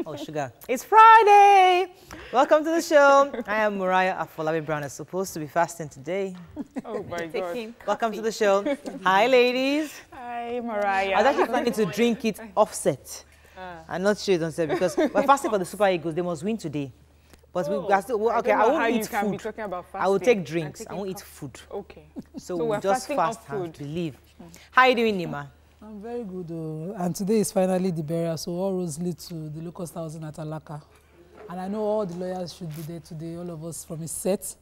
Oh, sugar. It's Friday. Welcome to the show. I am Mariah Afolabi Brown. I'm supposed to be fasting today. Oh, my God. Welcome to the show. Hi, ladies. Hi, Mariah. I was actually planning to drink it offset. I'm not sure, don't say, because we're fasting for the Super Eagles. They must win today. But we are still, okay, I won't eat food. Be talking about fasting. I will take drinks. I won't eat food. Okay. So we'll just fast and believe. Mm. How are you doing, Nima? I'm very good, and today is finally the burial, so all roads lead to the locust housing at Alaka. And I know all the lawyers should be there today, all of us from his set.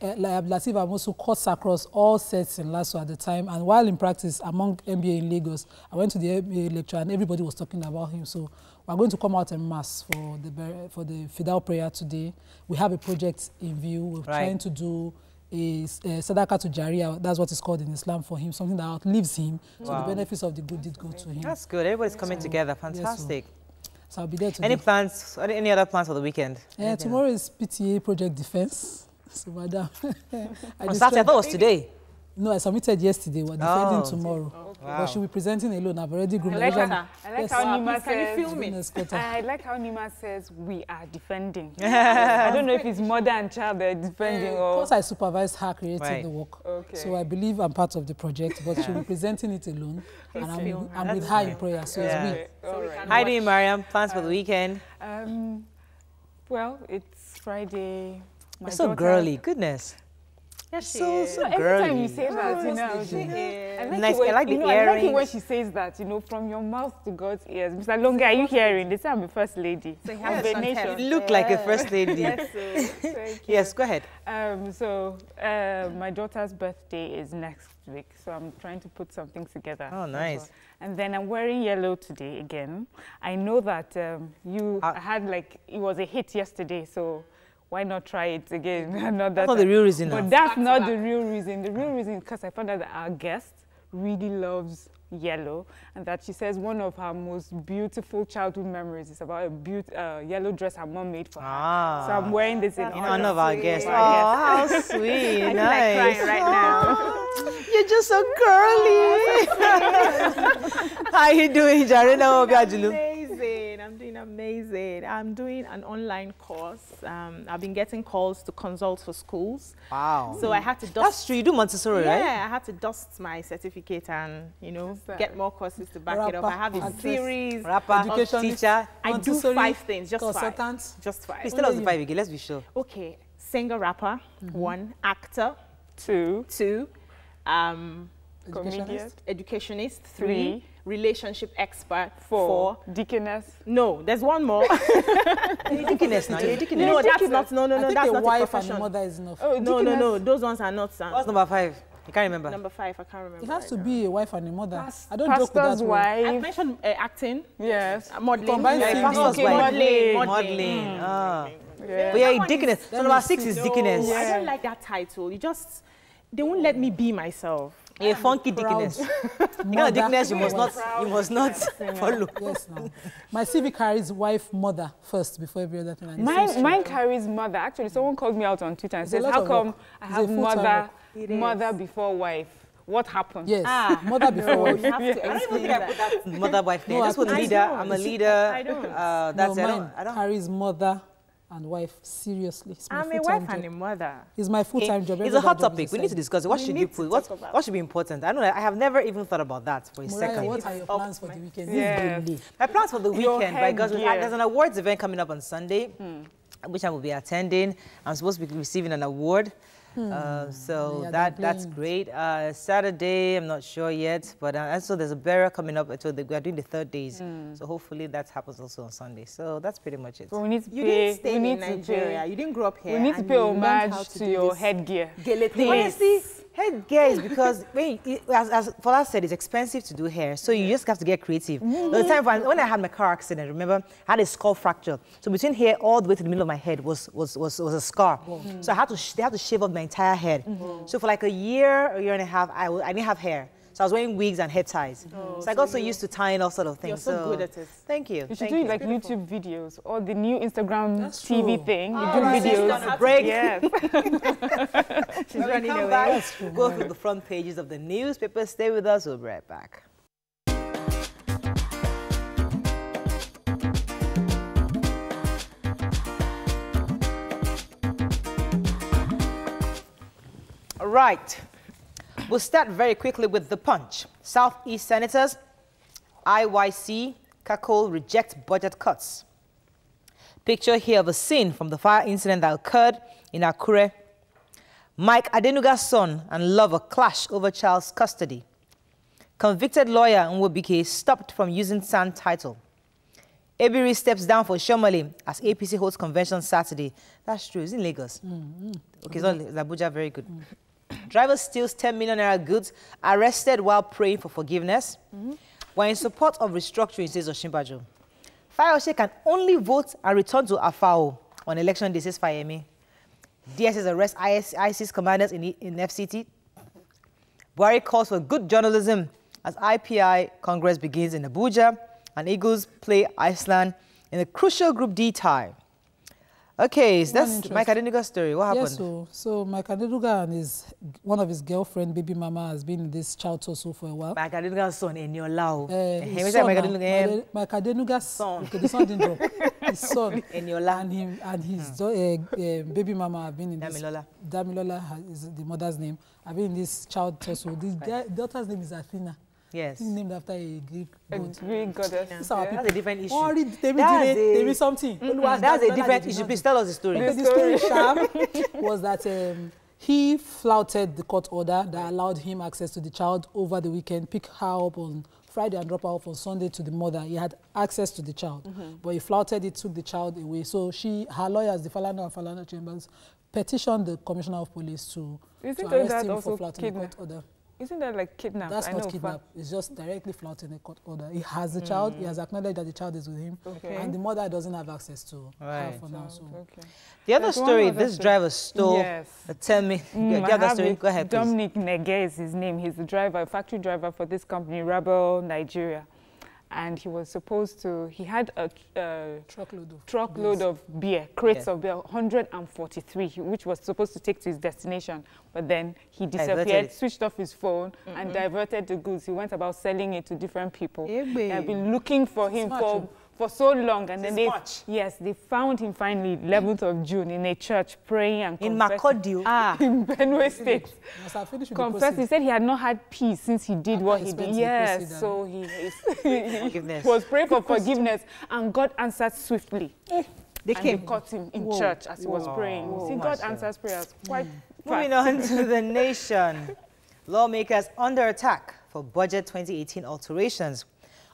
Like Latif, I'm also cuts across all sets in LASO at the time. And while in practice, among MBA in Lagos, I went to the MBA lecture and everybody was talking about him. So we're going to come out en masse for the Fidal prayer today. We have a project in view. We're trying to do a Sadaqah to Jariya, that's what it's called in Islam for him, something that outlives him, so the benefits of the good did go to him. That's good. Everybody's coming together. Fantastic. Yes, so I'll be there today. Any plans, any other plans for the weekend? Tomorrow is PTA project defense. So, madam, on Saturday, I thought it was today. No, I submitted yesterday. We're defending tomorrow. Wow. But she'll be presenting alone. I've already groomed I like how Nima says, I like how Nima says we are defending. I don't know if it's mother and child they're defending or... Of course, I supervised her creating the work. Okay. So I believe I'm part of the project, but she'll be presenting it alone. And I'm with her in prayer, so it's we. How are you doing, Mariam? Plans for the weekend? Well, it's Friday. You're so girly. Goodness. Yes, so girly. Every time you say that, you know, I like the earrings. I like it when she says that, you know, from your mouth to God's ears. Mr. Longa, are you hearing? They say I'm a first lady. So you look like a first lady. Yes, go ahead. My daughter's birthday is next week, so I'm trying to put something together. Oh, nice. And then I'm wearing yellow today again. I know that you had it was a hit yesterday, so why not try it again? That's not the real reason. But that's not the real reason. The real reason is because I found out that our guest really loves yellow, and that she says one of her most beautiful childhood memories is about a yellow dress her mom made for her. So I'm wearing this in honor of our guest. Oh, how sweet. I nice. feel like crying right now. You're just so girly. How are you doing, Jarena Obiajulu? I'm doing amazing. I'm doing an online course. I've been getting calls to consult for schools. Wow. So I had to dust. That's true. You do Montessori, right? Yeah, I had to dust my certificate and, you know, get more courses to back it up. I have a series. Education teacher. I do 5 things, just consultant. 5. Just 5. Please tell us the 5 again. Let's be sure. Okay. Singer, rapper. 1. Actor. 2. Educationist. 3. Relationship expert. 4. Deaconess. No, there's one more. You're deaconess now. You're deaconess. No, that's not. No, I think that's a not wife a profession. and a mother is enough. Oh, no. Those ones are not. What's number 5? You can't remember. Number 5, I can't remember. It has to be a wife and a mother. I don't joke with that wife. I mentioned acting. Yes. Modeling. Pastor's wife. Modeling. But yeah, deaconess. So number 6 is deaconess. I don't like that title. They won't let me be myself. A funky deaconess. You know, deaconess, you must not follow. Yes, no. My CV carries wife, mother first before every other thing. Mine carries mother. Actually, someone called me out on Twitter and says, how come I have mother before wife? What happened? Yes, mother before wife. You have to explain that. Mother, wife. No, that's what leader. I'm a leader. I don't. That's mine carries mother and wife seriously. I'm a wife and a mother. It's my full-time job. It's a hot topic. We need to discuss it. What should you put? What should be important? I know I have never even thought about that for a second. What are your plans for the weekend? Yes. My plans for the weekend, by God's will, there's an awards event coming up on Sunday, which I will be attending. I'm supposed to be receiving an award. So that's great. Saturday, I'm not sure yet, but also there's a burial coming up. So we are doing the 3rd days. So hopefully that happens also on Sunday. So that's pretty much it. But we need to you didn't stay in Nigeria. You didn't grow up here. We need to pay homage to your headgear. Honestly, headgear is because as Fola said, it's expensive to do hair, so you just have to get creative. The time when I had my car accident, remember, I had a skull fracture. So between here all the way to the middle of my head was a scar. So they had to shave off my entire head. So for like a year and a half, I didn't have hair. So I was wearing wigs and head ties. So I got so used to tying all sort of things. You're so good at it. Thank you. You should do like YouTube videos or the new Instagram TV thing. You do videos. Break. Yes. She's running away. Go through the front pages of the newspapers. Stay with us. We'll be right back. Right. We'll start very quickly with the punch. Southeast senators, IYC, Kakol reject budget cuts. Picture here of a scene from the fire incident that occurred in Akure. Mike Adenuga's son and lover clash over child's custody. Convicted lawyer Nwobike stopped from using SAN title. Ebiri steps down for Shomali as APC holds convention Saturday. That's true. It's in Lagos. Okay, it's not it's Abuja. Very good. Driver steals 10 million naira goods, arrested while praying for forgiveness. We're in support of restructuring, says Oshimbajo. Fayose can only vote and return to Afao on election day, says Fayemi. DSS arrests ISIS commanders in FCT. Buhari calls for good journalism as IPI Congress begins in Abuja, and Eagles play Iceland in a crucial Group D tie. Okay, so that's Mike Adenuga's story. What happened? Yes, so Mike Adenuga and one of his girlfriend, baby mama, has been in this child tussle for a while. Mike Adenuga's son in your lao. Mike Adenuga's son. Okay, the son didn't drop. His son in your lao. And his baby mama have been in this. Damilola. Damilola is the mother's name. Have been in this child tussle. The daughter's name is Athena. Yes. Named after a Greek god. Greek goddess. That's a different issue. Or there is something. That's a different issue. Please tell us the story. Okay, the story, Sham, was that he flouted the court order that allowed him access to the child over the weekend, pick her up on Friday and drop her off on Sunday to the mother. He had access to the child, but he flouted it, took the child away. So her lawyers, the Falana and Falana Chambers, petitioned the Commissioner of Police to arrest him for flouting the court order. Isn't that like kidnap? That's not kidnap. It's just directly flouting the court order. He has the child. He has acknowledged that the child is with him. Okay. And the mother doesn't have access to her for now. So. Okay. The other story, this driver stole. Tell me. The other story. Go ahead, please. Dominic Nege is his name. He's the driver, factory driver for this company, Rebel Nigeria. And he was supposed to, he had a truckload of beer, crates of beer, 143, which was supposed to take to his destination. But then he disappeared, switched off his phone, and diverted the goods. He went about selling it to different people. They have been looking for him for so long, and then they found him finally 11th of June in a church praying and confessing. In Benue State. Confessed, he said he had not had peace since he did what he did. Yes, so he was praying for forgiveness, and God answered swiftly. They caught him in church as he was praying. See, God answers prayers quite fast. Moving on to the nation. Lawmakers under attack for budget 2018 alterations.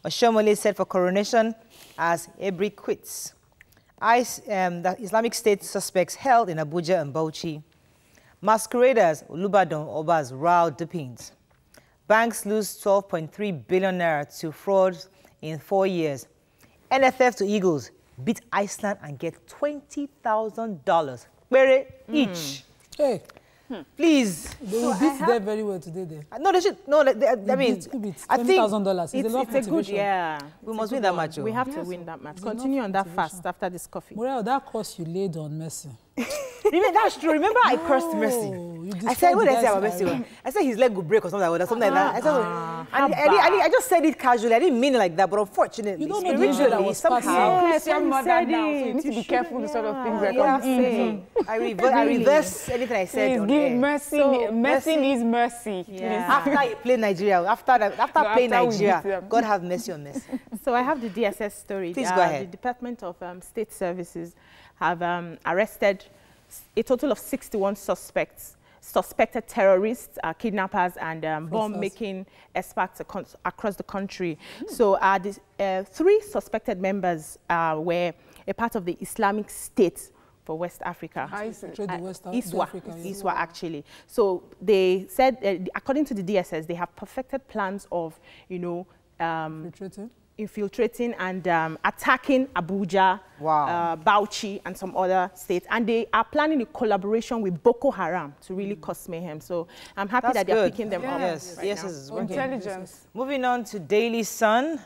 Oshomole set for coronation as Ebri quits. The Islamic State suspects held in Abuja and Bauchi. Masqueraders, Olubadan Obas row Dupins. Banks lose 12.3 billion naira to fraud in 4 years. NFF to Eagles beat Iceland and get $20,000 each. Hey. Please. They will beat them very well today. No, they should. No, I mean, I think $20,000. It's a good, we must win that match. We have to win that match. Continue on that fast after this coffee. Well, that course you laid on Messi. That's true. Remember, I cursed Messi. I said, what did I say about Messi? I said his leg would break or something like that. I just said it casually. I didn't mean it like that, but unfortunately, you don't know originally somehow. Yes, your mother now, so you need to be careful the sort of things that come in. I reverse anything I said. Messi needs mercy. After he played Nigeria, after playing Nigeria, God have mercy on Messi. So I have the DSS story. Please go ahead. The Department of State Services have arrested a total of 61 suspected terrorists, kidnappers, and bomb-making experts across the country. So the 3 suspected members were a part of the Islamic State for West Africa. ISWA, actually. So they said, according to the DSS, they have perfected plans of, infiltrating and attacking Abuja, Bauchi, and some other states. And they are planning a collaboration with Boko Haram to really cause mayhem. So I'm happy that they're picking them up. Yes, right now. is working. Intelligence. Moving on to Daily Sun.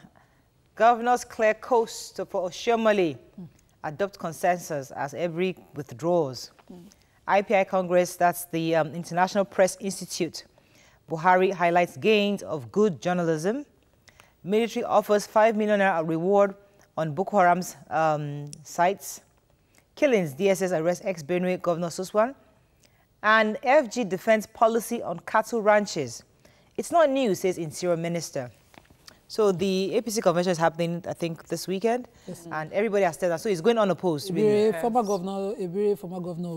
Governors clear coast for Oshomole. Adopt consensus as Ebri withdraws. IPI Congress, that's the International Press Institute. Buhari highlights gains of good journalism. Military offers 5 million reward on Boko Haram's sites. Killings, DSS arrests ex-Benue Governor Suswan. And FG defends policy on cattle ranches. It's not new, says Interior Minister. So the APC convention is happening, I think, this weekend, and everybody has stepped down. So it's going unopposed, really. Former Governor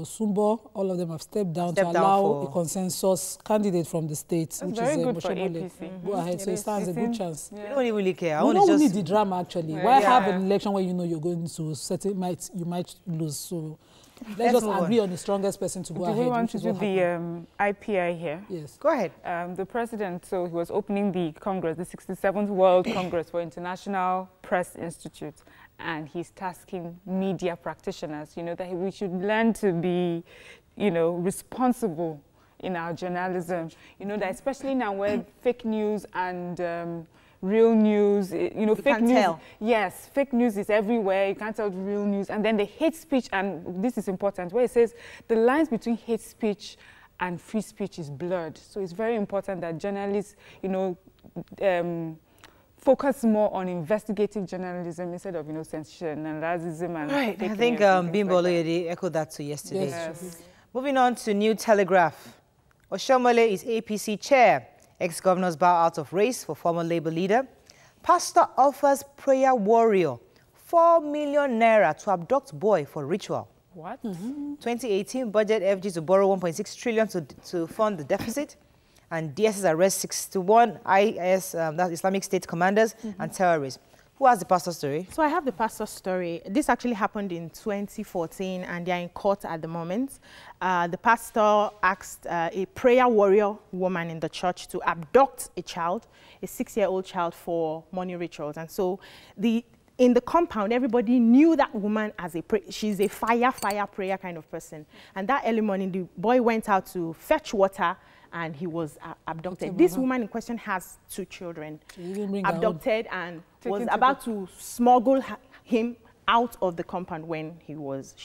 Sumbo, all of them have stepped down to allow a consensus candidate from the state, which is good for APC. Go ahead, so it stands a good chance. We don't even really care. We don't need the drama, actually. Why have an election where you know you're going to you might lose? So let's just agree on the strongest person to go ahead. Do we want to do the IPI here? Yes. Go ahead. The president, so he was opening the Congress, the 67th World Congress for International Press Institute, and he's tasking media practitioners, that we should learn to be, responsible in our journalism. That especially now where fake news and real news, fake news. Yes, fake news is everywhere. You can't tell the real news. And then the hate speech, and this is important, where it says the lines between hate speech and free speech is blurred. So it's very important that journalists, focus more on investigative journalism instead of, sensationalism and right. I think Bimbo Oloyede echoed that too yesterday. Yes. Moving on to New Telegraph. Oshomole is APC chair. Ex-governors bow out of race for former Labour leader. Pastor offers prayer warrior 4 million naira to abduct boy for ritual. What? 2018 budget FG to borrow 1.6 trillion to fund the deficit. And DSS arrests 61 IS, that's Islamic State commanders and terrorists. Who has the pastor story? So I have the pastor story. This actually happened in 2014, and they're in court at the moment. The pastor asked a prayer warrior woman in the church to abduct a child, a 6-year-old child, for money rituals. And so in the compound, everybody knew that woman as she's a fire prayer kind of person. And that early morning, the boy went out to fetch water, and he was abducted. This woman in question has 2 children, abducted, and was about to smuggle him out of the compound when she was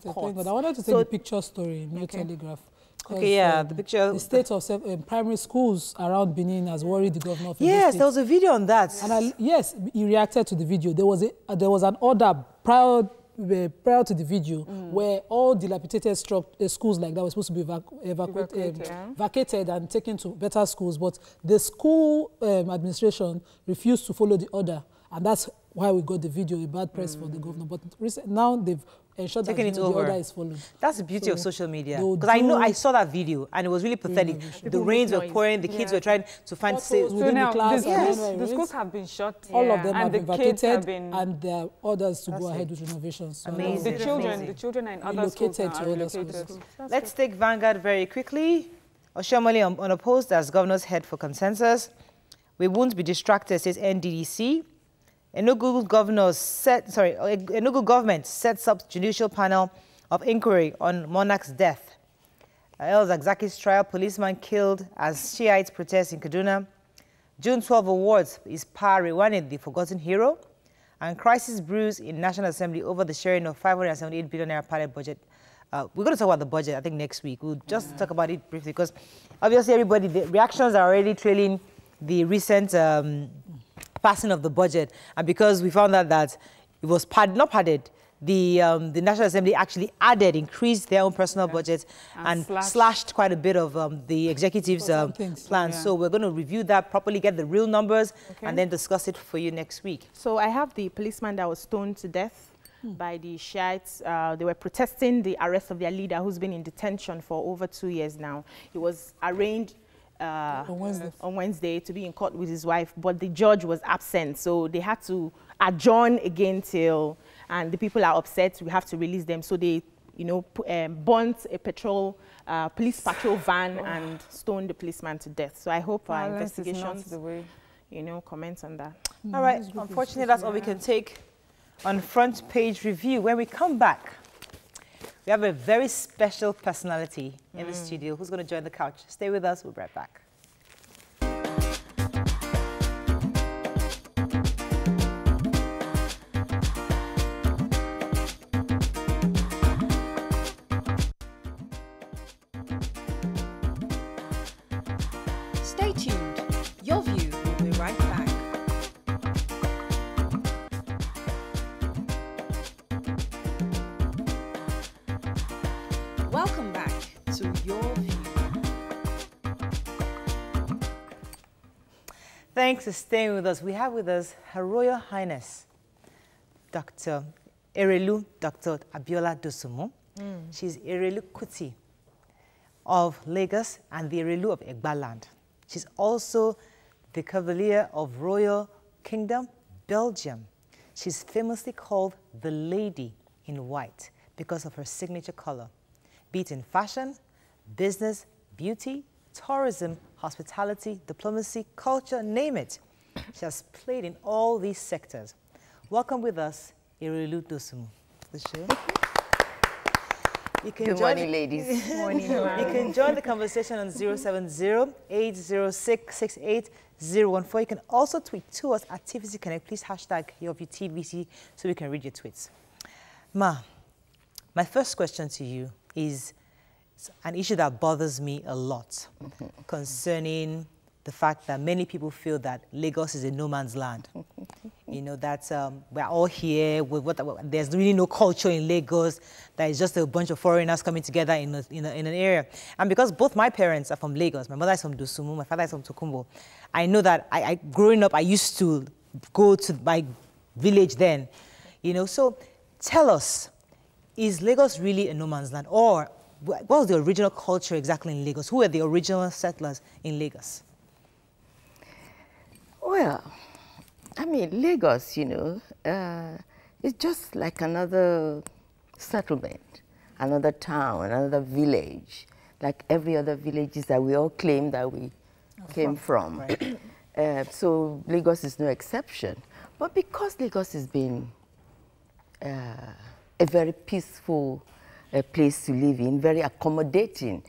caught. But I wanted to take the picture story in New Telegraph. Okay, yeah, the picture. The state of primary schools around Benin has worried the governor of Yes, there was a video on that. And yes, he reacted to the video. There was an order prior to the video where all dilapidated schools like that were supposed to be vacated and taken to better schools, but the school administration refused to follow the order, and that's why we got the video, a bad press for the governor. But now they've ensured that the order is followed. That's the beauty of social media. Because I saw that video and it was really pathetic. The rains were pouring, the kids were trying to find safe. So now the schools have been shut. All of them have been vacated, and there are orders to go ahead with renovations. So amazing. The children are in other schools now are relocated. Let's take Vanguard very quickly. Oshomole unopposed as governor's head for consensus. We won't be distracted, says NDDC. Enugu government sets up judicial panel of inquiry on monarch's death. El Zakzaki's trial, policeman killed as Shiites protest in Kaduna. June 12 awards is Rewane, the forgotten hero. And crisis brews in National Assembly over the sharing of 578 billion naira pilot budget. We're going to talk about the budget, I think, next week. We'll just talk about it briefly because obviously the reactions are already trailing the recent passing of the budget, and because we found out that it was not padded, the National Assembly actually increased their own personal budget and slashed quite a bit of the executive's plans. So we're going to review that properly, get the real numbers, and then discuss it for you next week. So I have the policeman that was stoned to death by the Shiites. They were protesting the arrest of their leader, who's been in detention for over 2 years now. He was arraigned on Wednesday to be in court with his wife, but the judge was absent, so they had to adjourn again and the people are upset. We have to release them, so they burnt a police patrol van and stoned the policeman to death. So I hope our investigations comment on that. All right, unfortunately that's all we can take on Front Page Review. When we come back, we have a very special personality in the studio who's going to join the couch. Stay with us. We'll be right back. Stay tuned. Your View will be right back. Welcome back to Thanks for staying with us. We have with us Her Royal Highness, Dr. Erelu, Dr. Abiola Dosumu. She's Erelu Kuti of Lagos and the Erelu of Egbaland. She's also the Cavalier of Royal Kingdom, Belgium. She's famously called the Lady in White because of her signature color, be it in fashion, business, beauty, tourism, hospitality, diplomacy, culture, name it. She has played in all these sectors. Welcome with us, Erelu Dosumu. The show. Good morning, ladies. Good morning. You can join the conversation on 070-806-6814. You can also tweet to us at TVC Connect. Please hashtag your TVC so we can read your tweets. Ma, my first question to you is an issue that bothers me a lot concerning the fact that many people feel that Lagos is a no man's land. You know, that we're all here, there's really no culture in Lagos, that is just a bunch of foreigners coming together in an area. And because both my parents are from Lagos, my mother is from Dosumu, my father is from Tokumbo, I know that growing up, I used to go to my village then, you know. So tell us, is Lagos really a no man's land? Or what was the original culture exactly in Lagos? Who were the original settlers in Lagos? Well, I mean, Lagos, you know, it's just like another settlement, another town, another village, like every other villages that we all claim that we came from. Right. So Lagos is no exception. But because Lagos has been a very peaceful place to live in, very accommodating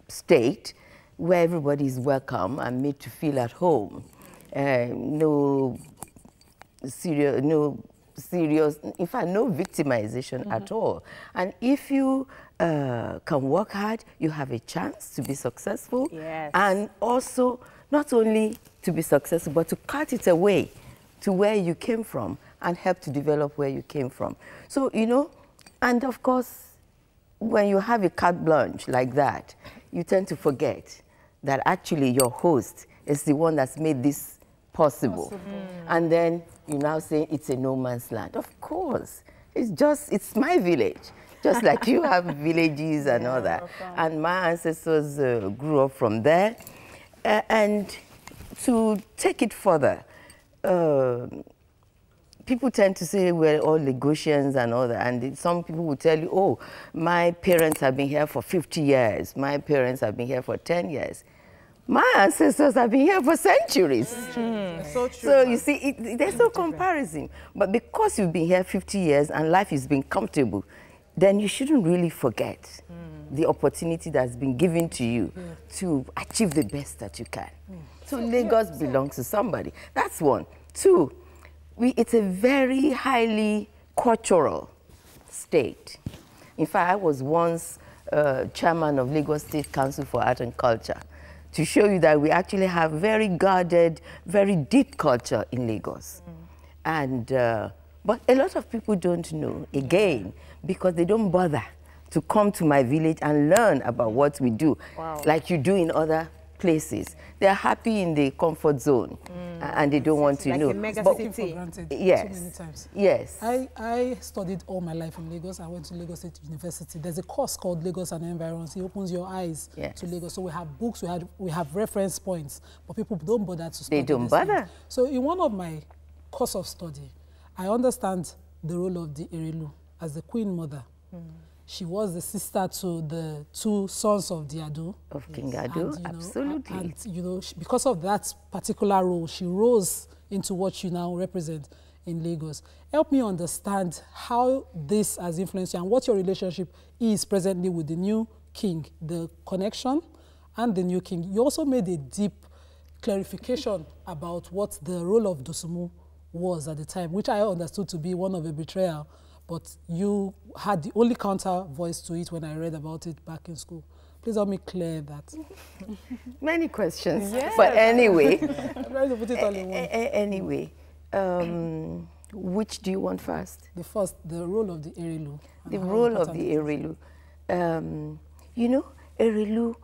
state, where everybody is welcome and made to feel at home. No serious, in fact, no victimization at all. And if you can work hard, you have a chance to be successful. Yes. And also, not only to be successful, but to cut it away to where you came from and help to develop where you came from. So, you know, and of course, when you have a carte blanche like that, you tend to forget that actually your host is the one that's made this possible. And then you now say it's a no man's land. Of course, it's my village. Just like you have villages and all that. And my ancestors grew up from there. And to take it further, people tend to say we're all Lagosians and all that, and some people will tell you, oh, my parents have been here for 50 years, my parents have been here for 10 years. My ancestors have been here for centuries. So true. So you see, there's no comparison. But because you've been here 50 years and life has been comfortable, then you shouldn't really forget the opportunity that's been given to you to achieve the best that you can. So Lagos belongs to somebody. That's one. Two, it's a very highly cultural state. In fact, I was once chairman of Lagos State Council for Art and Culture, to show you that we actually have very guarded, very deep culture in Lagos. And, but a lot of people don't know, again, because they don't bother to come to my village and learn about what we do, like you do in other places. They're happy in the comfort zone, and they don't want to like know. In mega But city. for granted Yes. too many times. Yes. I studied all my life in Lagos. I went to Lagos State University. There's a course called Lagos and Environs. It opens your eyes to Lagos. So we have books, we have reference points, but people don't bother to study. They don't bother. So in one of my course of study, I understand the role of the Erelu as the Queen Mother. She was the sister to the two sons of the Adu. Of King Adu, absolutely. And, you know, because of that particular role, she rose into what you now represent in Lagos. Help me understand how this has influenced you and what your relationship is presently with the new king, the connection and the new king. You also made a deep clarification about what the role of Dosumu was at the time, which I understood to be one of a betrayal. But you had the only counter voice to it when I read about it back in school. Please help me clear that. Many questions. Yes. But anyway. I'm trying to put it all in one. Anyway, which do you want first? The first, the role of the Erelu. The role of the Erelu. You know, Erelu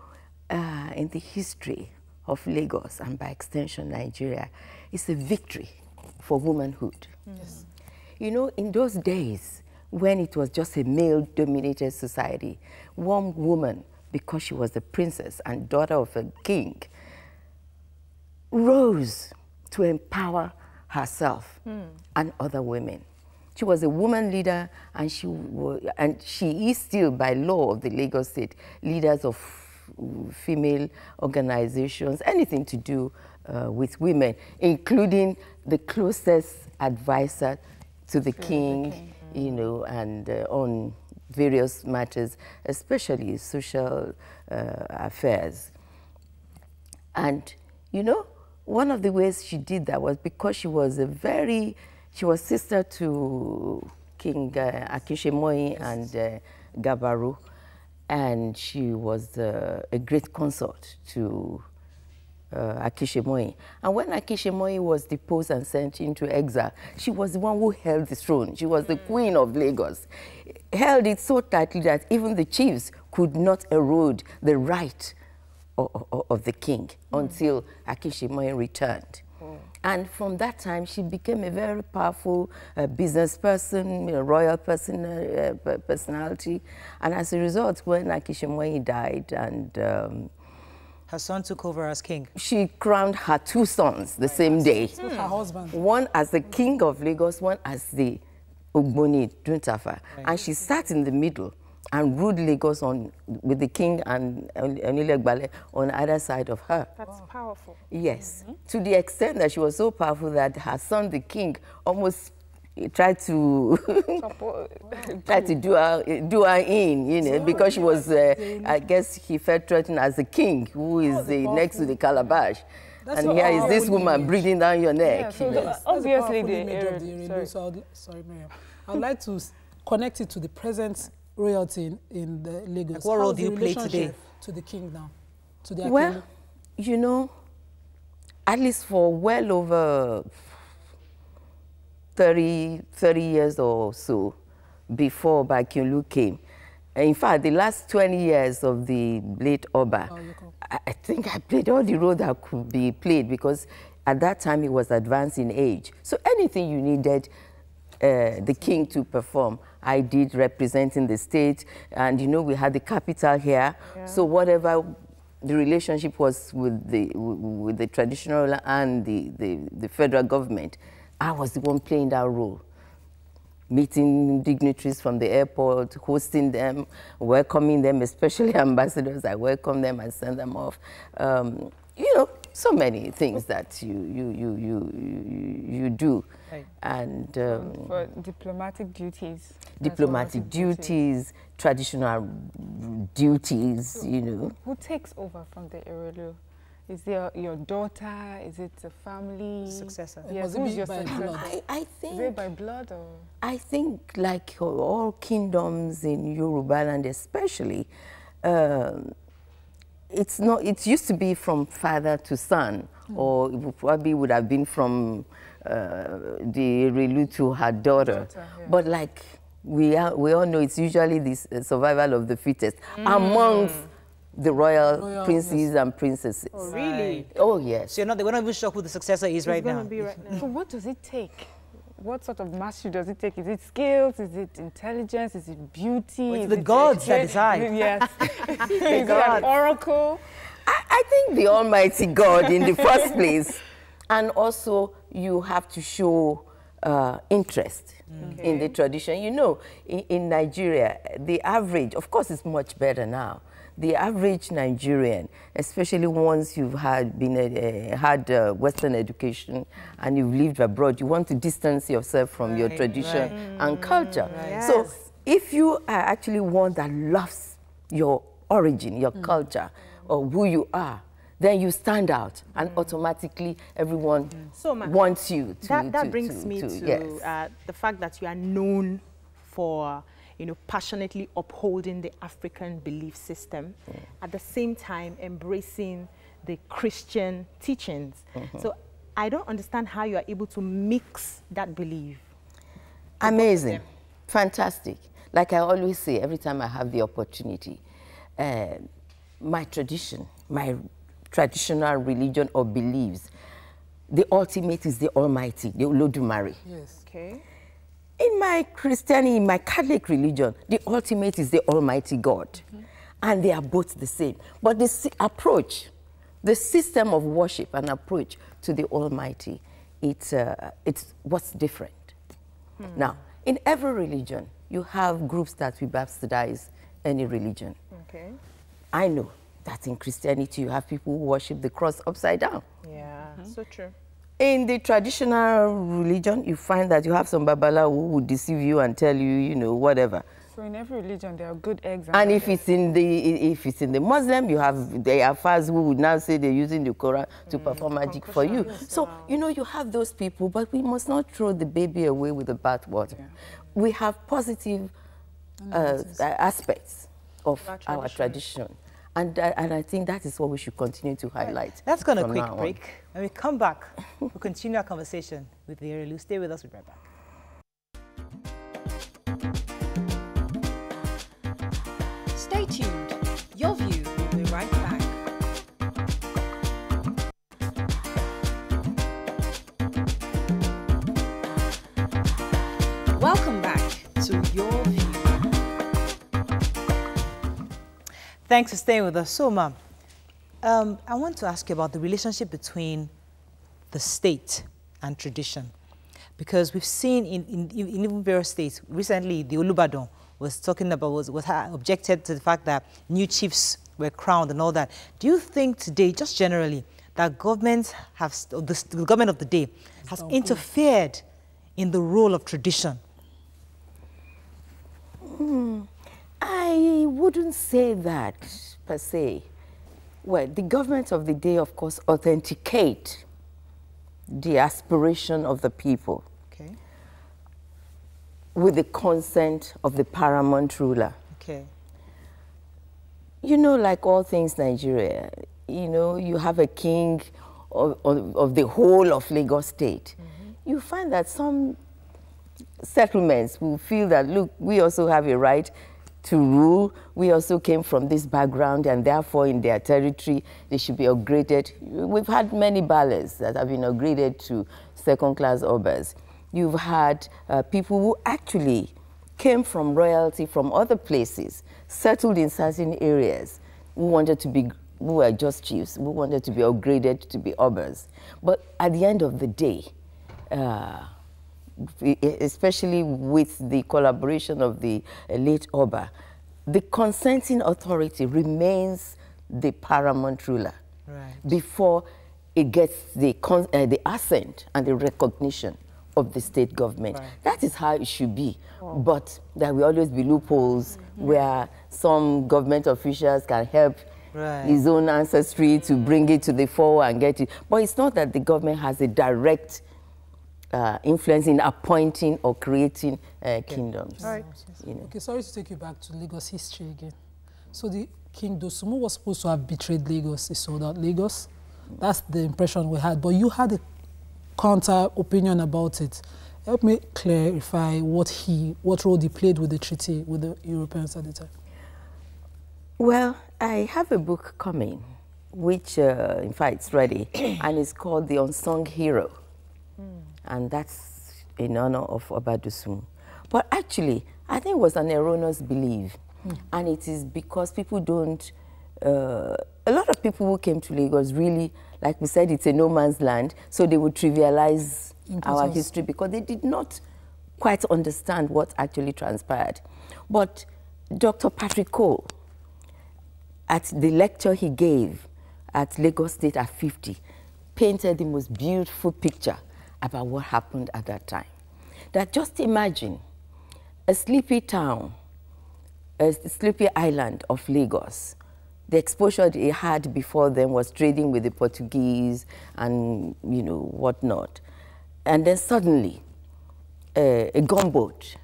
in the history of Lagos, and by extension Nigeria, is a victory for womanhood. Yes. You know, in those days, when it was just a male-dominated society, one woman, because she was the princess and daughter of a king, rose to empower herself and other women. She was a woman leader, and she is still, by law of the Lagos State, leaders of female organizations, anything to do with women, including the closest advisor to the king, you know, and on various matters, especially social affairs. And, you know, one of the ways she did that was because she was sister to King Akishemoyi and Gabaru, and she was a great consort to Akishemoyi. And when Akishemoyi was deposed and sent into exile, she was the one who held the throne. She was the queen of Lagos. Held it so tightly that even the chiefs could not erode the right of the king until Akishemoyi returned. And from that time, she became a very powerful business person, a royal personality. And as a result, when Akishemoyi died and her son took over as king, she crowned her two sons the same day. Her husband. One as the king of Lagos, one as the Ogboni Duntafa. And she sat in the middle and ruled Lagos with the king and Onilegbale on either side of her. That's powerful. Yes, to the extent that she was so powerful that her son, the king, almost tried to do her in, you know, because she was, I guess he felt threatened as the king, who is next to the calabash. And here is this woman breathing down your neck. Yeah, so obviously the Erelu. Sorry, Miriam. I'd like to connect it to the present royalty in the Lagos. Like what role do you play today? To the king now, to the Well, Akelu? you know, at least for well over 30 years or so before Bakinlu came. In fact, the last 20 years of the late Oba, I think I played all the role that could be played, because at that time he was advanced in age. So anything you needed the king to perform, I did, representing the state. And, you know, we had the capital here. Yeah. So whatever the relationship was with the traditional and the federal government, I was the one playing that role. Meeting dignitaries from the airport, hosting them, welcoming them, especially ambassadors. I welcome them and send them off. You know, so many things that you do. Right. And for diplomatic duties. Diplomatic duties, traditional duties, you know. Who takes over from the Erelu? Is there your daughter? Is it a family? Successor. Yes, who's your successor? I think, is it by blood or? I think, like all kingdoms in Yoruba land especially, it's not, it used to be from father to son, or it probably would have been from the Erelu to her daughter. Yeah. But like we all know, it's usually this survival of the fittest amongst the royal princes and princesses. Oh, really? Right. Oh, yes. So we're not even sure who the successor is right now. So what does it take? What sort of mastery does it take? Is it skills? Is it intelligence? Is it beauty? Well, it's the gods that decide. Yes. Is it an oracle? I think the Almighty God in the first place. And also, you have to show interest in the tradition. You know, in Nigeria, the average, of course, it's much better now. The average Nigerian, especially once you've had Western education and you've lived abroad, you want to distance yourself from your tradition and culture. Yes. So if you are actually one that loves your origin, your culture, or who you are, then you stand out, and automatically everyone wants you to. That brings me to the fact that you are known for, you know, passionately upholding the African belief system, at the same time embracing the Christian teachings. So I don't understand how you are able to mix that belief. Amazing, fantastic. Like I always say, every time I have the opportunity, my tradition, my traditional religion or beliefs, the ultimate is the Almighty, the Olodumare. Yes. Okay. In my Christianity, in my Catholic religion, the ultimate is the Almighty God. And they are both the same. But the approach, the system of worship and approach to the Almighty, it's what's different. Now, in every religion, you have groups that will bastardize any religion. Okay. I know that in Christianity, you have people who worship the cross upside down. Yeah, so true. In the traditional religion, you find that you have some babala who will deceive you and tell you, you know, whatever. So in every religion, there are good eggs. And if it's in the Muslim, you have the Afars who would now say they're using the Quran to perform magic for you. So, you know, you have those people, but we must not throw the baby away with the bathwater. Yeah. We have positive aspects of our tradition. And I think that is what we should continue to highlight. Let's go on a quick break. When we come back, we'll continue our conversation with the Erelu. Stay with us, we'll be right back. Stay tuned. Your View will be right back. Welcome back to Your View. Thanks for staying with us. So, ma'am, I want to ask you about the relationship between the state and tradition. Because we've seen in even various states, recently the Olubadan was talking about, was objected to the fact that new chiefs were crowned and all that. Do you think today, just generally, that governments have, the government of the day has interfered in the role of tradition? I wouldn't say that per se. Well, the government of the day, of course, authenticate the aspiration of the people. Okay. With the consent of the paramount ruler. Okay. You know, like all things Nigeria, you know, you have a king of the whole of Lagos State. You find that some settlements will feel that, look, we also have a right to rule. We also came from this background, and therefore in their territory, they should be upgraded. We've had many ballets that have been upgraded to second-class obas. You've had people who actually came from royalty from other places, settled in certain areas, who wanted to be, who were just chiefs, who wanted to be upgraded to be obas. But at the end of the day, especially with the collaboration of the late Oba, the consenting authority remains the paramount ruler before it gets the assent and the recognition of the state government. That is how it should be. But there will always be loopholes where some government officials can help his own ancestry to bring it to the fore and get it. But it's not that the government has a direct influence in appointing or creating kingdoms. You know. Okay, sorry to take you back to Lagos history again. So the King Dosumu was supposed to have betrayed Lagos. He sold out Lagos. That's the impression we had. But you had a counter opinion about it. Help me clarify what role he played with the treaty with the Europeans at the time. Well, I have a book coming, which, in fact, it's ready, and it's called The Unsung Hero. And that's in honor of Oba Dosumu. But actually, I think it was an erroneous belief. And it is because people don't, a lot of people who came to Lagos really, like we said, it's a no man's land, so they would trivialize our history because they did not quite understand what actually transpired. But Dr. Patrick Cole, at the lecture he gave at Lagos State at 50, painted the most beautiful picture about what happened at that time. That just imagine a sleepy town, a sleepy island of Lagos. The exposure they had before them was trading with the Portuguese and, you know, whatnot. And then suddenly, a gunboat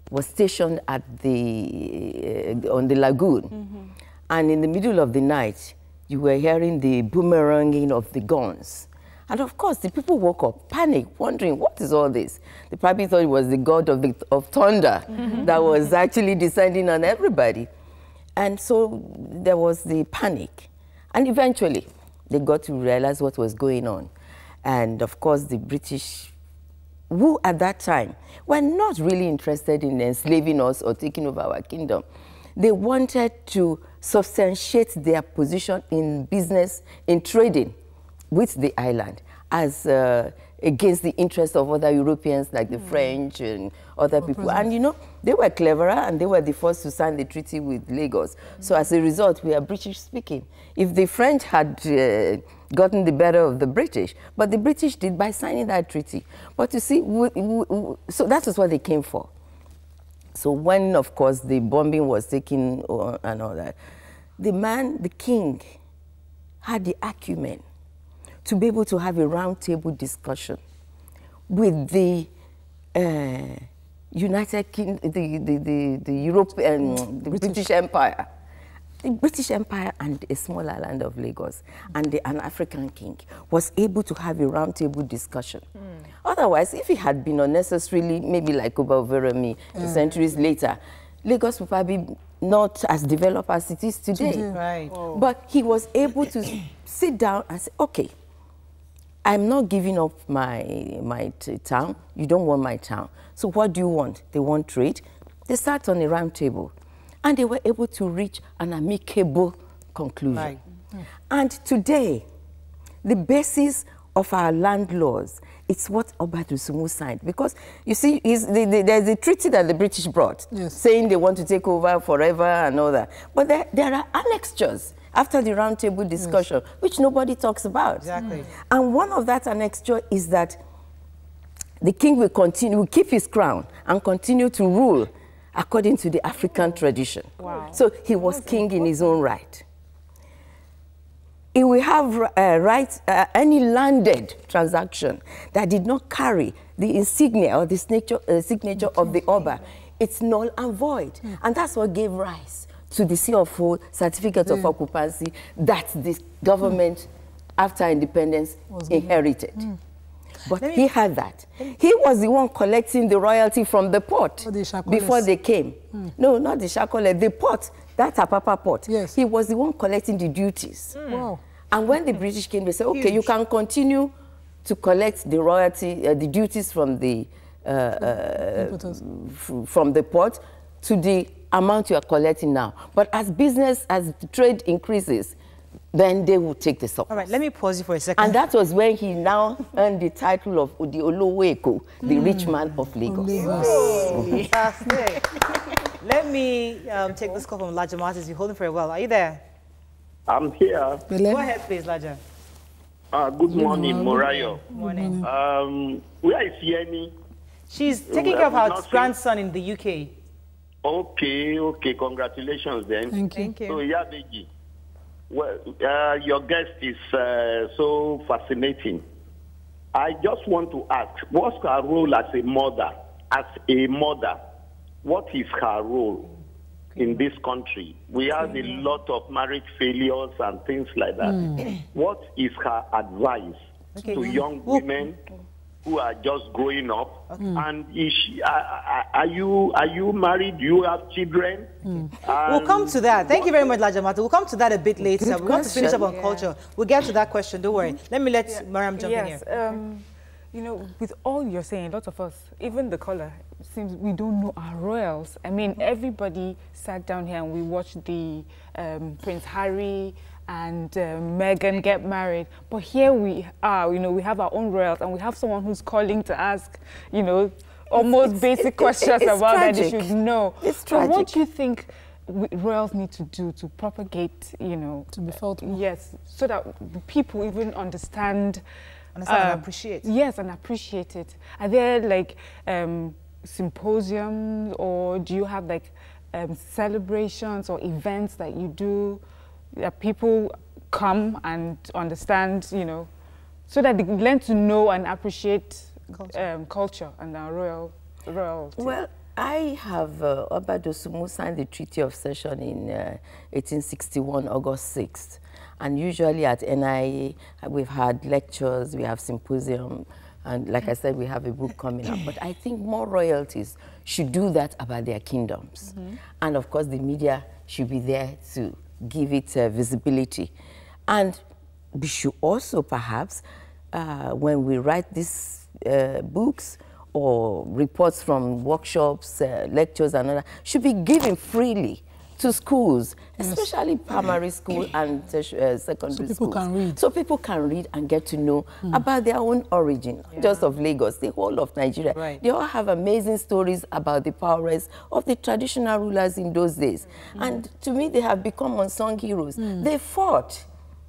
was stationed at on the lagoon. And in the middle of the night, you were hearing the boomeranging of the guns. And of course, the people woke up, panicked, wondering, what is all this? They probably thought it was the god of thunder that was actually descending on everybody. And so there was the panic. And eventually, they got to realize what was going on. And of course, the British, who at that time were not really interested in enslaving us or taking over our kingdom, they wanted to substantiate their position in business, in trading with the island as against the interests of other Europeans like the French and other people. And you know, they were cleverer and they were the first to sign the treaty with Lagos. So as a result, we are British speaking. If the French had gotten the better of the British, but the British did by signing that treaty. But you see, so that was what they came for. So when, of course, the bombing was taken and all that, the king, had the acumen to be able to have a round-table discussion with the United Kingdom, the European, the British Empire. The British Empire and a small island of Lagos and an African king was able to have a round-table discussion. Otherwise, if it had been unnecessarily, maybe like Oba-Overemi centuries later, Lagos would probably be not as developed as it is today. Right. Oh. But he was able to sit down and say, okay, I'm not giving up my town. You don't want my town. So what do you want? They want trade. They sat on a round table. And they were able to reach an amicable conclusion. Right. And today, the basis of our land laws, it's what Dosumu signed. Because, you see, there's a treaty that the British brought, saying they want to take over forever and all that. But there are annexures after the round table discussion, which nobody talks about. Exactly. And one of that annexure is that the king will keep his crown and continue to rule according to the African tradition. Wow. So he was king in his own right. He will have any landed transaction that did not carry the insignia or the signature of the Oba, it's null and void. And that's what gave rise to the CFO certificate of occupancy that the government, after independence, inherited. But he had that. He was the one collecting the royalty from the port before they came. No, not the Shakole, the port, that Apapa port. Yes. He was the one collecting the duties. Wow. And when the British came, they said, okay, you can continue to collect the royalty, the duties from the port to the amount you are collecting now. But as the trade increases, then they will take the surplus. All right, let me pause you for a second. And that was when he now earned the title of the Oloweko, the rich man of Lagos. Fantastic. Let me take this call from Laja Martins. You're holding for a while. Are you there? I'm here. Go ahead, please, Laja. Good morning, Morayo. Morning. Where is Yeni? She's taking care of her grandson in the UK. Okay, congratulations then. Thank you. So, Yabeji, well, your guest is so fascinating. I just want to ask, what's her role as a mother? As a mother, what is her role in this country? We have a lot of marriage failures and things like that. What is her advice to young women who are just growing up? And is she, are you married? Do you have children? We'll come to that. Thank you very much, Laja Martins. We'll come to that a bit later. We want to finish up on culture. We'll get to that question. Don't worry. Let me let Mariam jump in here. You know, with all you're saying, a lot of us, even the caller, seems we don't know our royals. I mean, everybody sat down here and we watched the Prince Harry and Meghan get married. But here we are, you know, we have our own royals and we have someone who's calling to ask, you know, almost basic questions about that they should know. It's tragic. So what do you think royals need to do to propagate, you know, to be felt more? Yes, so that people even understand and appreciate. Yes, and appreciate it. Are there like symposiums, or do you have like celebrations or events that you do that people come and understand, you know, so that they learn to know and appreciate culture and our royalty? Well, I have Dosumu signed the Treaty of Cession in 1861, August 6th. And usually at NIA, we've had lectures, we have symposium, and like I said, we have a book coming up. But I think more royalties should do that about their kingdoms. And of course, the media should be there to give it visibility. And we should also perhaps, when we write these books or reports from workshops, lectures and all that, should be given freely to schools, especially primary school and secondary schools. So people can read and get to know about their own origin, not just of Lagos, the whole of Nigeria. Right. They all have amazing stories about the prowess of the traditional rulers in those days. And to me, they have become unsung heroes. They fought.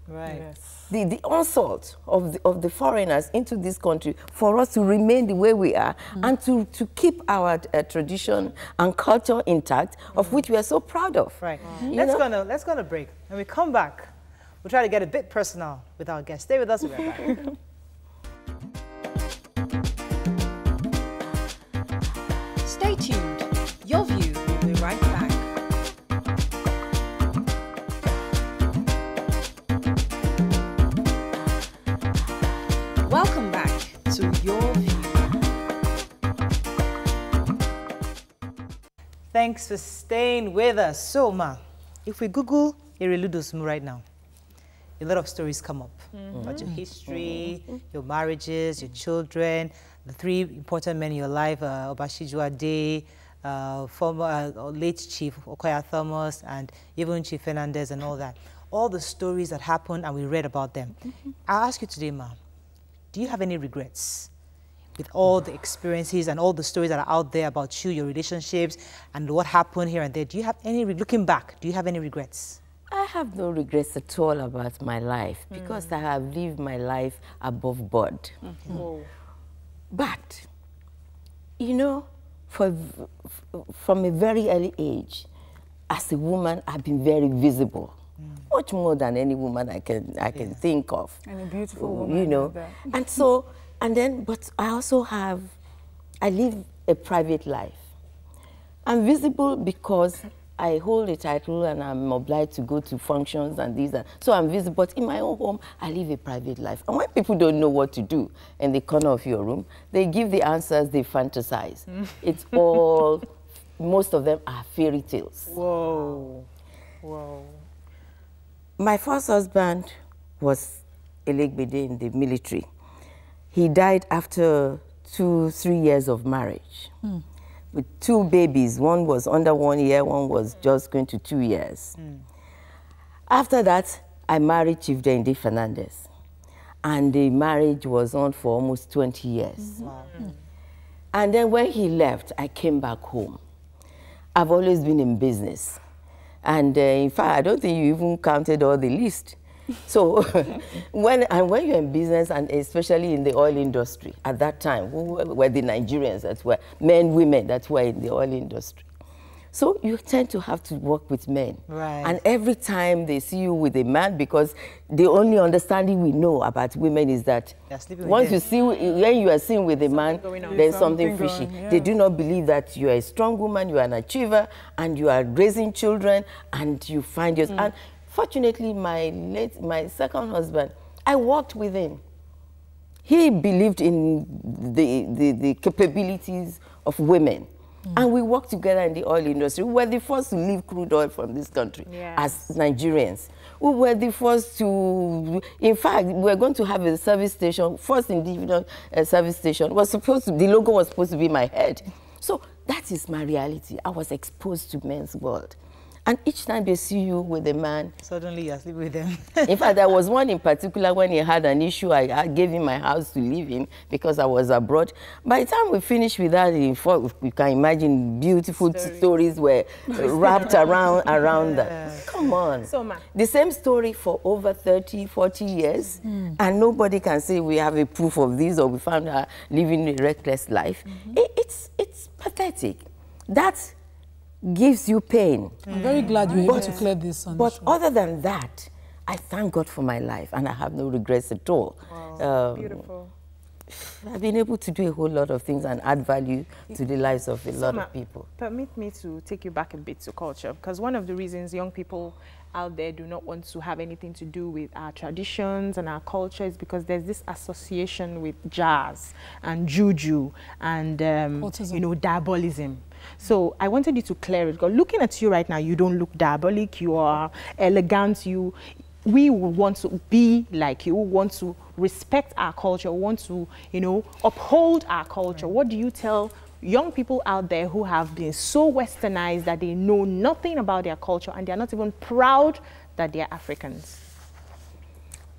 Right. Yes. The onslaught of the foreigners into this country for us to remain the way we are and to keep our tradition and culture intact, of which we are so proud of. Right. Let's go on a break. When we come back, we'll try to get a bit personal with our guests. Stay with us. We'll be right back. Stay tuned. Your View will be right back. Welcome back to Your View. Thanks for staying with us. So, Ma, if we Google Erelu Dosumu right now, a lot of stories come up about your history, your marriages, your children, the three important men in your life, Obashiju Ade, former late Chief Okoya Thomas, and even Chief Fernandez and all that. All the stories that happened and we read about them. I'll ask you today, Ma, do you have any regrets with all the experiences and all the stories that are out there about you, your relationships, and what happened here and there? Do you have any, looking back, do you have any regrets? I have no regrets at all about my life because I have lived my life above board. But, you know, from a very early age, as a woman, I've been very visible. Much more than any woman I can think of. And a beautiful woman, you know. And so, but I also I live a private life. I'm visible because I hold a title and I'm obliged to go to functions and these. So I'm visible, but in my own home, I live a private life. And when people don't know what to do in the corner of your room, they give the answers, they fantasize. It's all, most of them are fairy tales. Whoa. Whoa. My first husband was Elegbede in the military. He died after 2-3 years of marriage with 2 babies. One was under 1 year, one was just going to 2 years. After that, I married Chief Dende Fernandez. And the marriage was on for almost 20 years. And then when he left, I came back home. I've always been in business. And in fact, I don't think you even counted all the list. So when you're in business, and especially in the oil industry, at that time, who were the Nigerians that were men, women that were in the oil industry. So you tend to have to work with men. Right. And every time they see you with a man, because the only understanding we know about women is that once you see, when you are seen with a man, there's something fishy. They do not believe that you are a strong woman, you are an achiever, and you are raising children, and you find yourself. And fortunately, my second husband, I worked with him. He believed in the capabilities of women. And we worked together in the oil industry. We were the first to leave crude oil from this country as Nigerians. We were the first to, in fact, we were going to have a service station, first individual service station. The logo was supposed to be my head. So that is my reality. I was exposed to men's world. And each time they see you with a man, suddenly you're sleeping with them. In fact, there was one in particular when he had an issue. I gave him my house to live in because I was abroad. By the time we finished with that, you can imagine beautiful stories were wrapped around that. Come on. So, the same story for over 30, 40 years, and nobody can say we have a proof of this or we found her living a reckless life. It's pathetic. That gives you pain. I'm very glad you were able to clear this on But the show. other than that, I thank God for my life and I have no regrets at all. Wow. Beautiful. I've been able to do a whole lot of things and add value to the lives of a lot of people. Permit me to take you back a bit to culture, because one of the reasons young people out there do not want to have anything to do with our traditions and our culture is because there's this association with jazz and juju and you know, diabolism. So I wanted you to clear it, because looking at you right now, you don't look diabolic, you are elegant, we want to be like you, we want to respect our culture, we want to, you know, uphold our culture. What do you tell young people out there who have been so westernized that they know nothing about their culture and they're not even proud that they're Africans?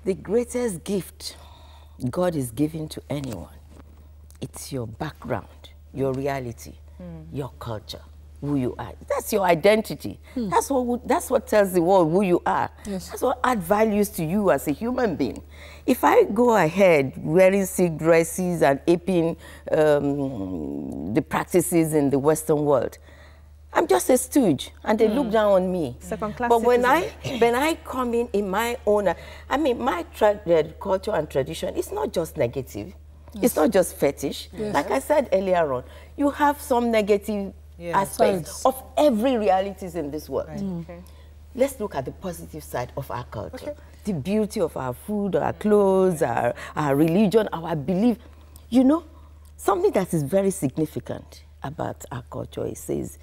The greatest gift God is giving to anyone, it's your background, your reality, your culture, who you are. That's your identity. That's what tells the world who you are. Yes. That's what adds values to you as a human being. If I go ahead wearing silk dresses and aping the practices in the Western world, I'm just a stooge, and they look down on me. Second-class But when citizen. I come in my own, I mean, my culture and tradition, it's not just negative. Yes. It's not just fetish. Yes. Like I said earlier on, you have some negative aspects of every realities in this world. Right. Okay. Let's look at the positive side of our culture. The beauty of our food, our clothes, our religion, our belief. You know, something that is very significant about our culture, it says,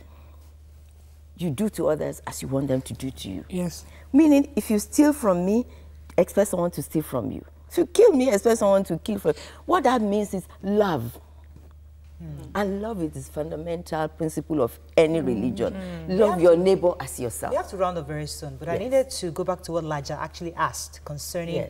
you do to others as you want them to do to you. Yes. Meaning, if you steal from me, expect someone to steal from you. If you kill me, expect someone to kill from you. What that means is love. And love is the fundamental principle of any religion. Love your neighbor as yourself. We have to round up very soon, but I needed to go back to what Laja actually asked concerning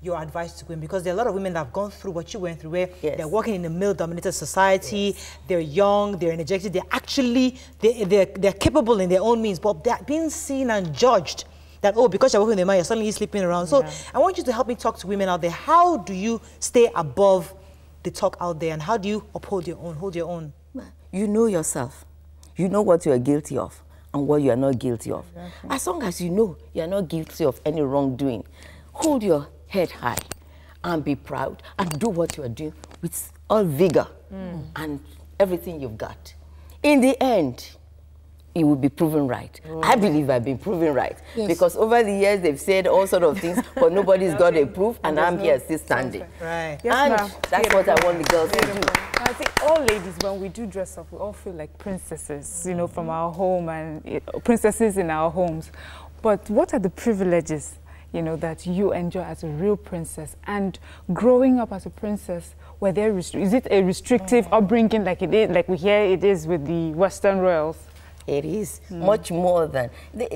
your advice to women, because there are a lot of women that have gone through what you went through, where they're working in a male-dominated society, they're young, they're energetic, they're actually, they're capable in their own means, but they're being seen and judged that, oh, because you're working with a man, you're suddenly sleeping around. So I want you to help me talk to women out there. How do you stay above the talk out there, and how do you uphold your own, hold your own? You know yourself. You know what you are guilty of and what you are not guilty of. Exactly. As long as you know you are not guilty of any wrongdoing, hold your head high and be proud and do what you are doing with all vigor and everything you've got. In the end, it will be proven right. I believe I've been proven right because over the years they've said all sort of things, but nobody's got a proof, and I'm here still standing. Right. And that's what I want the girls to do. I think all ladies, when we do dress up, we all feel like princesses, you know, from our home, and princesses in our homes. But what are the privileges, you know, that you enjoy as a real princess? And growing up as a princess, is it a restrictive upbringing like it is, like we hear it is with the Western royals? It is much more than,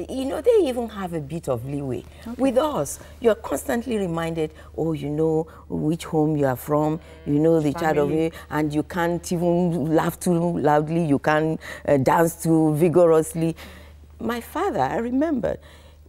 you know, they even have a bit of leeway. With us, you're constantly reminded, oh, you know which home you are from, you know the child of you, and you can't even laugh too loudly, you can't dance too vigorously. My father, I remember,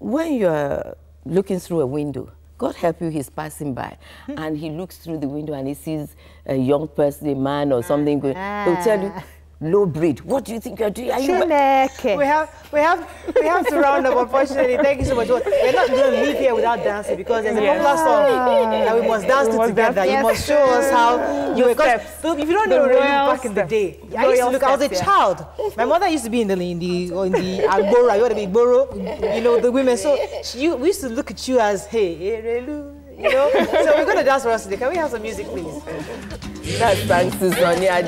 when you're looking through a window, God help you, he's passing by, and he looks through the window and he sees a young person, a man or something going, he'll tell you, low breed. What do you think you're doing? Are you we have to round up, unfortunately. Thank you so much. We're not going to leave here without dancing, because there's a popular song that we must dance to together. You must show us how you were. If you don't know Erelu back in the day, I used to look. I was a child. My mother used to be in the Agbora. You want to be Boro, you know, the women. So we used to look at you as, hey, Erelu. You know, so we're going to dance for us today. Can we have some music, please? That's thanks to Sonia.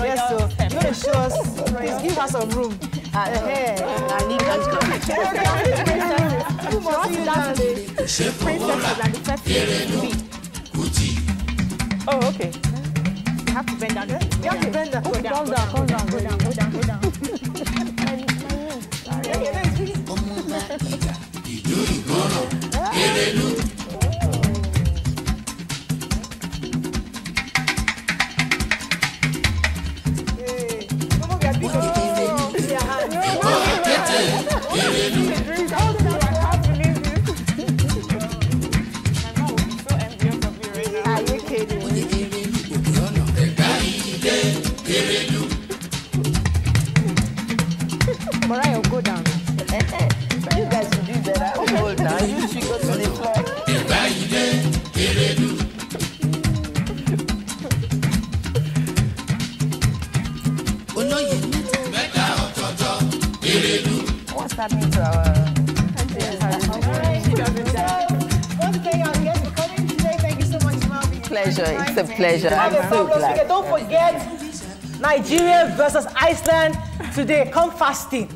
Yes, so you want to show us, please give us some room. I need Oh, okay. You have to bend down. You have to bend down. Go down. Mariah, go down. You guys should do better. Hold down. You should go to the floor. What's happening to our... Thank you so much, Mommy. Pleasure. It's a pleasure. I'm so glad. Don't forget Nigeria versus Iceland today. Come fasting.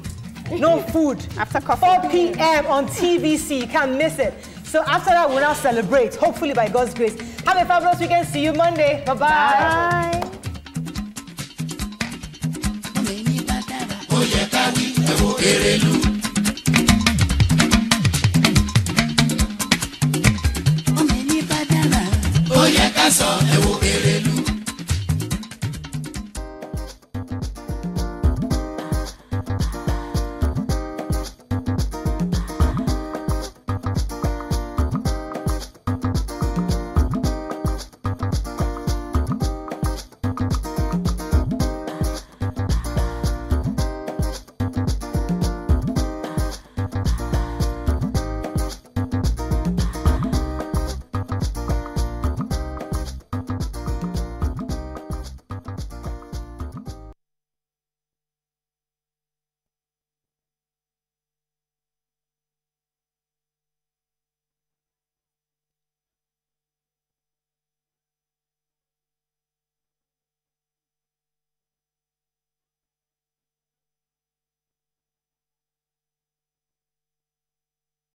no food. After coffee. 4 p.m. on TVC. You can't miss it. So after that, we'll now celebrate, hopefully by God's grace. Have a fabulous weekend. See you Monday. Bye-bye. Bye.